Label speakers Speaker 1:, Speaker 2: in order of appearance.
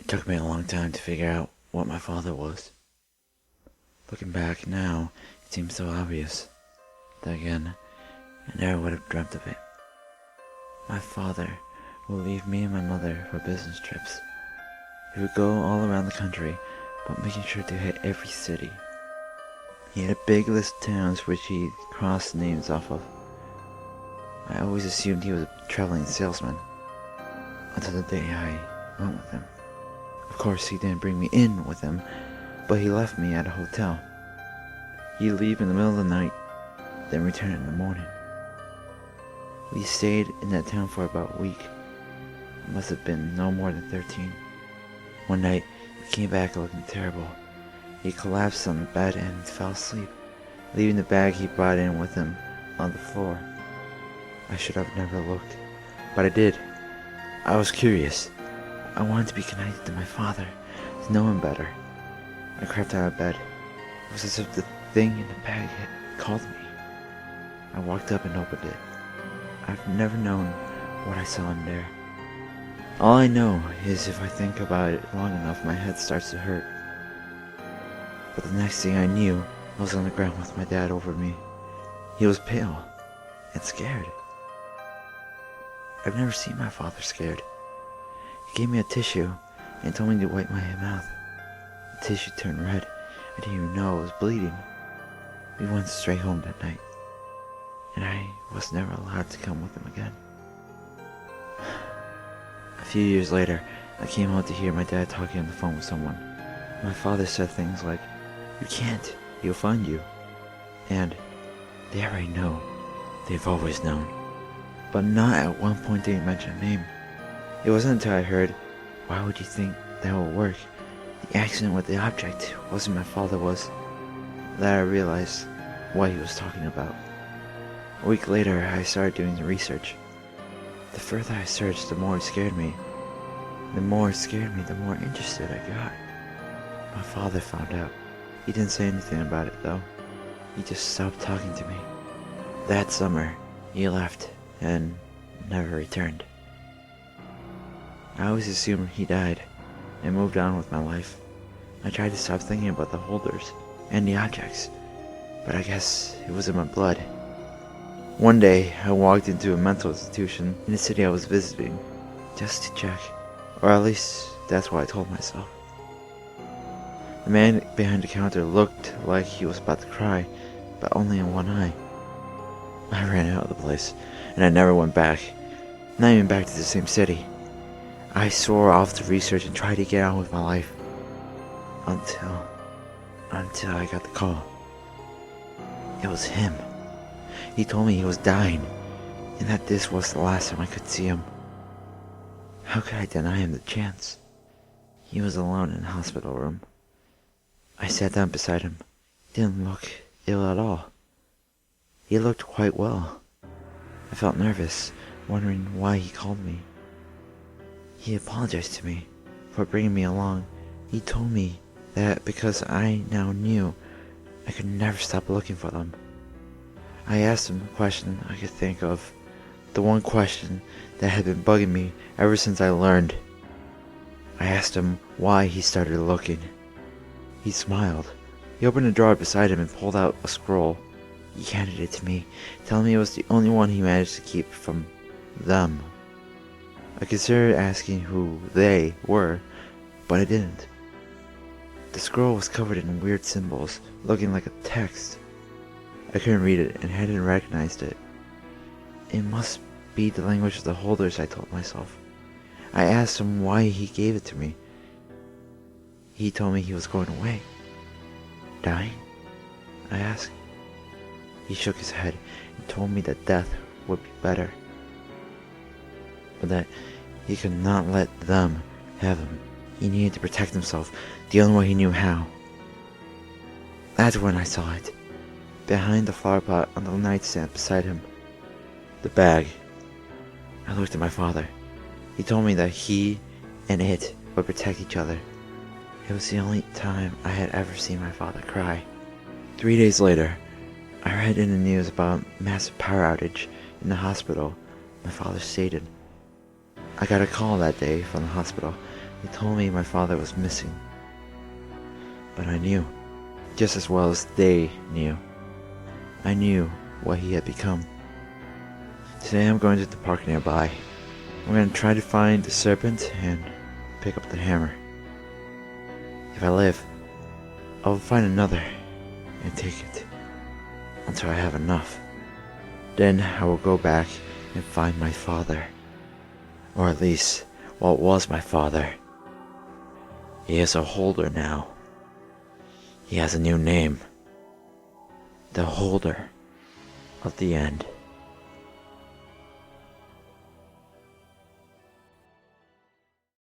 Speaker 1: It took me a long time to figure out what my father was. Looking back now, it seems so obvious. Then again, I never would have dreamt of it. My father would leave me and my mother for business trips. He would go all around the country, but making sure to hit every city. He had a big list of towns which he crossed names off of. I always assumed he was a traveling salesman, until the day I went with him. Of course, he didn't bring me in with him, but he left me at a hotel. He'd leave in the middle of the night, then return in the morning. We stayed in that town for about a week. I must have been no more than 13. One night, he came back looking terrible. He collapsed on the bed and fell asleep, leaving the bag he brought in with him on the floor. I should have never looked, but I did. I was curious. I wanted to be connected to my father, to know him better. I crept out of bed. It was as if the thing in the bag had called me. I walked up and opened it. I've never known what I saw in there. All I know is if I think about it long enough, my head starts to hurt. But the next thing I knew, I was on the ground with my dad over me. He was pale and scared. I've never seen my father scared. He gave me a tissue and told me to wipe my mouth. The tissue turned red. I didn't even know I was bleeding. We went straight home that night, and I was never allowed to come with him again. A few years later, I came home to hear my dad talking on the phone with someone. My father said things like, "You can't, he'll find you." And they already know. They've always known. But not at one point did he mention a name. It wasn't until I heard, "Why would you think that would work? The accident with the object wasn't my father was," that I realized what he was talking about. A week later, I started doing the research. The further I searched, the more it scared me. The more it scared me, the more interested I got. My father found out. He didn't say anything about it, though. He just stopped talking to me. That summer, he left and never returned. I always assumed he died and moved on with my life. I tried to stop thinking about the holders and the objects, but I guess it was in my blood. One day, I walked into a mental institution in the city I was visiting, just to check, or at least that's what I told myself. The man behind the counter looked like he was about to cry, but only in one eye. I ran out of the place, and I never went back, not even back to the same city. I swore off the research and tried to get on with my life, until I got the call. It was him. He told me he was dying, and that this was the last time I could see him. How could I deny him the chance? He was alone in the hospital room. I sat down beside him. He didn't look ill at all. He looked quite well. I felt nervous, wondering why he called me. He apologized to me for bringing me along. He told me that because I now knew, I could never stop looking for them. I asked him a question I could think of, the one question that had been bugging me ever since I learned. I asked him why he started looking. He smiled. He opened a drawer beside him and pulled out a scroll. He handed it to me, telling me it was the only one he managed to keep from them. I considered asking who they were, but I didn't. The scroll was covered in weird symbols, looking like a text. I couldn't read it and hadn't recognized it. It must be the language of the holders, I told myself. I asked him why he gave it to me. He told me he was going away. Dying? I asked. He shook his head and told me that death would be better, but that he could not let them have him. He needed to protect himself the only way he knew how. That's when I saw it, behind the flower pot on the nightstand beside him. The bag. I looked at my father. He told me that he and it would protect each other. It was the only time I had ever seen my father cry. 3 days later, I read in the news about a massive power outage in the hospital my father stayed in. I got a call that day from the hospital. He told me my father was missing. But I knew, just as well as they knew. I knew what he had become. Today I'm going to the park nearby. I'm going to try to find the serpent and pick up the hammer. If I live, I will find another and take it until I have enough. Then I will go back and find my father. Or at least what was my father. He is a holder now. He has a new name. The Holder of the End.